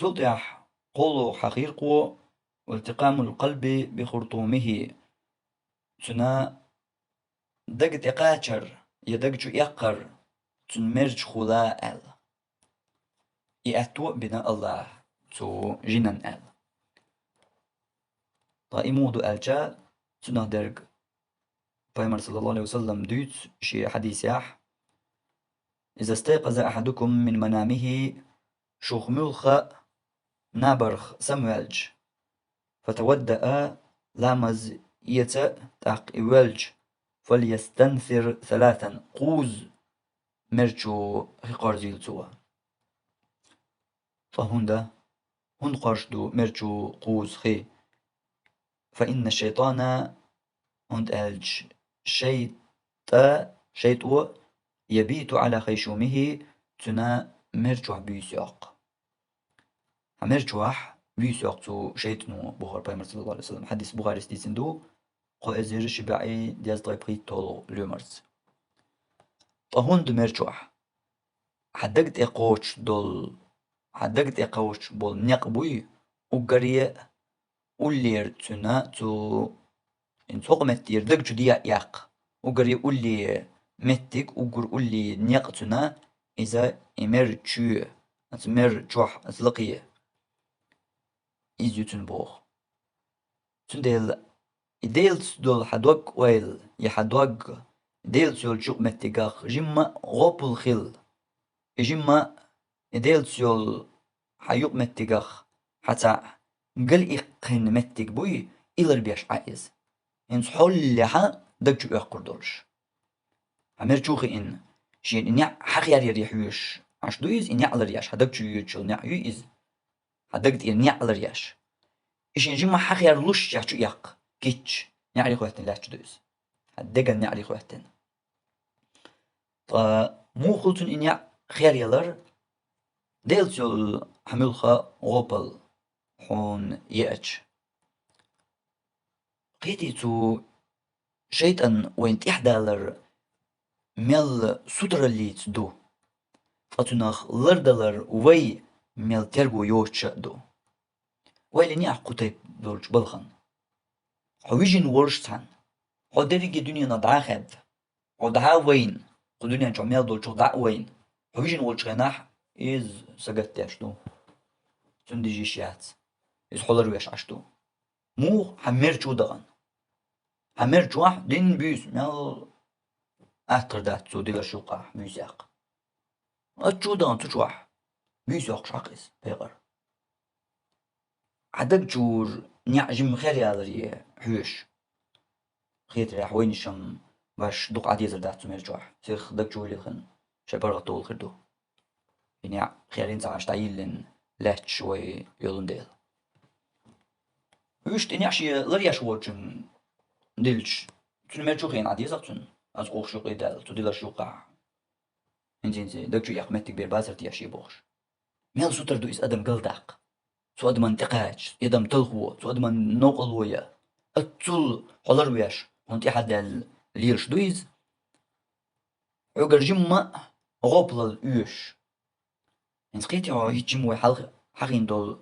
تُطِح قول حقيق والتقام القلب بخرطومه تنا دقت إقاتشر يدقج يقر تنمرج خلاء ال يأتو بنا الله تو جنان ال طائمود الجا تنا درج بيمر صلى الله عليه وسلم دوت شي حديث يح إذا استيقظ أحدكم من منامه شوخ ملخ نابرخ سموالج فتودأ لامز يتا تاق إولج فليستنثر ثلاثا قوز مرجو هقار زيلتوا فهندا هن قرشدو مرجو قوز خي فإن الشيطان هند ألج شيطو يبيت على خيشومه تنا مرجوح بيسياق مرجوح بيسياق تو شيطنو بخار بايمر صلى الله عليه وسلم حديث بخاري ستيسندو قو أزير شبعي دياز طيب تولو لومرز فهند مرجوح حدقت إقوش دول حدقت إقوش بول نقبوي وقرية ولير تنا تو إن سوق متير دقجو ديا ياق وقرية ولي متك وقر ولي نيق تنا إذا إمر تشو أتمر جوح أتلقيه إزيو تنبوخ تنديل إديلت دول حدوق ويل يحدوق إديلت يول شوق متقاق جمع غوب الخل جمع إديلت يول حيوق متقاق حتى قل إقن متق بوي إلر بيش عايز إن سحول لها دقجو إقر دولش عمر جوخي إن شين إنيا حقيار يريحوش عش دويز إنيا على رياش هدقجو يوتشل نيا يويز هدقت إنيا على رياش إشين جمع حقيار لوش يحجو ياق كيتش نعري خواتن لاش دويز هدقن نعري خواتن مو خلطن إنيا خيار يلر ديلتيول حملخا غوبل حون يأتش قيتي تو شيطان وين تحدالر ميل سودر اللي تدو فتناخ لردلر وي ميل ترغو يوتش دو ويلي أحقو تيب دولش بلخن حويجين ورشتان حدريجي دنيا ندعاخد ودعا وين قدنيا جميل دولش دع وين حويجين ورش غناح إز سجت يشتو تندجي شيات إز حولر ويش عشتو مو حمير جو دغن حمير جواح دين بيس ميل أهتر دات سو ديلا شوقع بيساق أتشو دغن تجواح بيساق شاقس بيغر عدق جور نعجم خيري هذا حوش خير راح وين الشم باش دوق عديزر دات سمير جواح سيخ دق جولي خن شبر طول خردو يعني خيرين تعاش تعيلن لات شوي يولن ديل ويشت إني عشي لرياش ووجن ديلش تنمير جوخين عديزر تن از قوخ شوقي دال تو ديلا شوقع انزين دق جو يقمتك بير بازر تياشي بوخش ميل سوتر دو إس أدم قلداق سو أدمان تقاج يدم تلخو سو أدمان نوقل ويا أتول حلر وياش هونتي حد ليرش دويز عقر جمع غوبل الأيش إن سقيتي هيتجمو حقين دول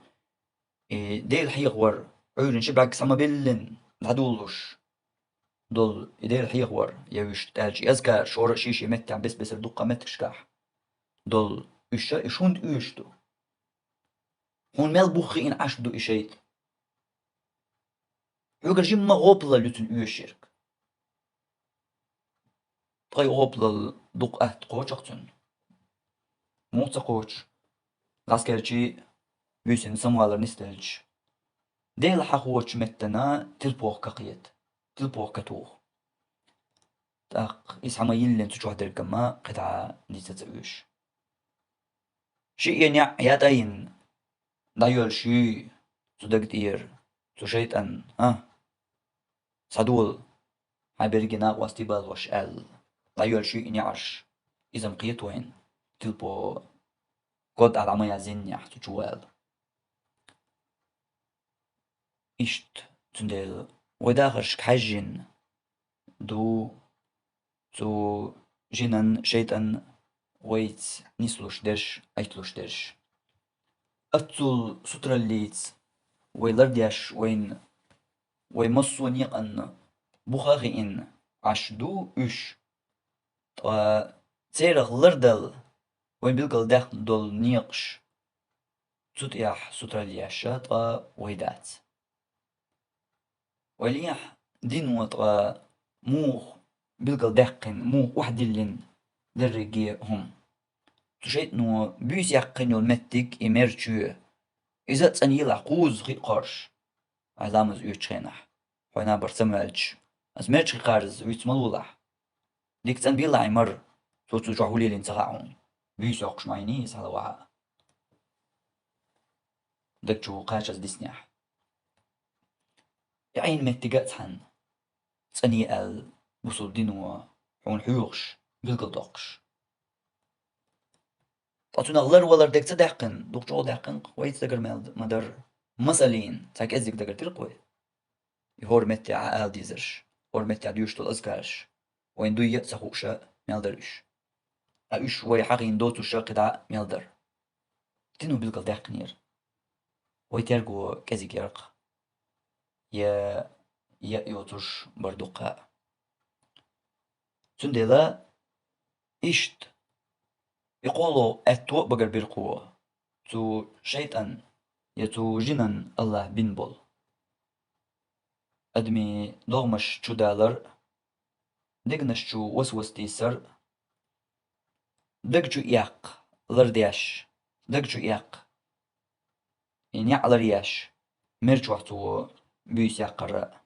ديل حيغور عيرن شبعك سما بلن العدولوش دول ديل حيغور يوش تالجي أزكار شورا شيشي متع بس الدقة متكشكاح دول إشوند إيشتو هون مال بوخي إن عشدو إشيت عقر جمع غوبل لتن إيشيرك طي غوبل دق أهت قوشقتن موتا قوش لاسكرجي بيسن سموالر نستلج ديل حقوش متنا تلبوخ كقيت تلبوخ كتوخ تاق إسعما يلن تجوح درقما قطعة نيستتوش شيء ينع ياتين دايول شي تدق دير تشيطان صدول هاي برجنا واستيبال وش ال دايول شي ينعش إذا مقيت وين تلبو قد على ما يزين يح تجوال إشت تندل وداخش كحجن دو تو جنن شيطان ويت نيسلوش درش أيتلوش درش أتول سترة الليت ويلردياش وين مصوني أن بخاخي إن عشدو إش تيرغ لردل وين بيلقل داخل دول نيقش تطيح سترة لياشا ويدات وليح دين موخ بيلقل داقن موخ واحد اللين درجي هم تشيت نو بيس يقن المتك إمرتشو إذا تسنيل عقوز غي قرش علامز يوتشينح حينا برسمالج از مرتش قارز ويتملولح ديك تن بيلا عمر توتو جاهولي لنتغاعون بيس يقش ماينيس على وعاء دكتشو قاشز ديسنيح يعين متقات هن تسني ال وصل دينو حون حيوغش بيلقل دوقش تاتونا غلر ولر ديك تدحقن دكتشو دحقن قوي تدقر مدر مثلين تاك ازيك دقر تلقوي يهور متي عقال ديزرش هور متي عديوش تل أزكارش وين دو يتسخوشا ميالدرش أيش وي حقين دوتو شاقدا ميالدر تنو بيلقل دحقنير ويترجو كزيك يرق يا يوتش بردقاء سندلا إشت يقولوا أتو بقر بالقوة تو شيطان يتو جنن الله بنبل أدمي لغمش شو دالر دقنش شو وسوس تيسر دقشو إياق لردياش دقشو إياق يعني على رياش مرج وقتو بيس يقرأ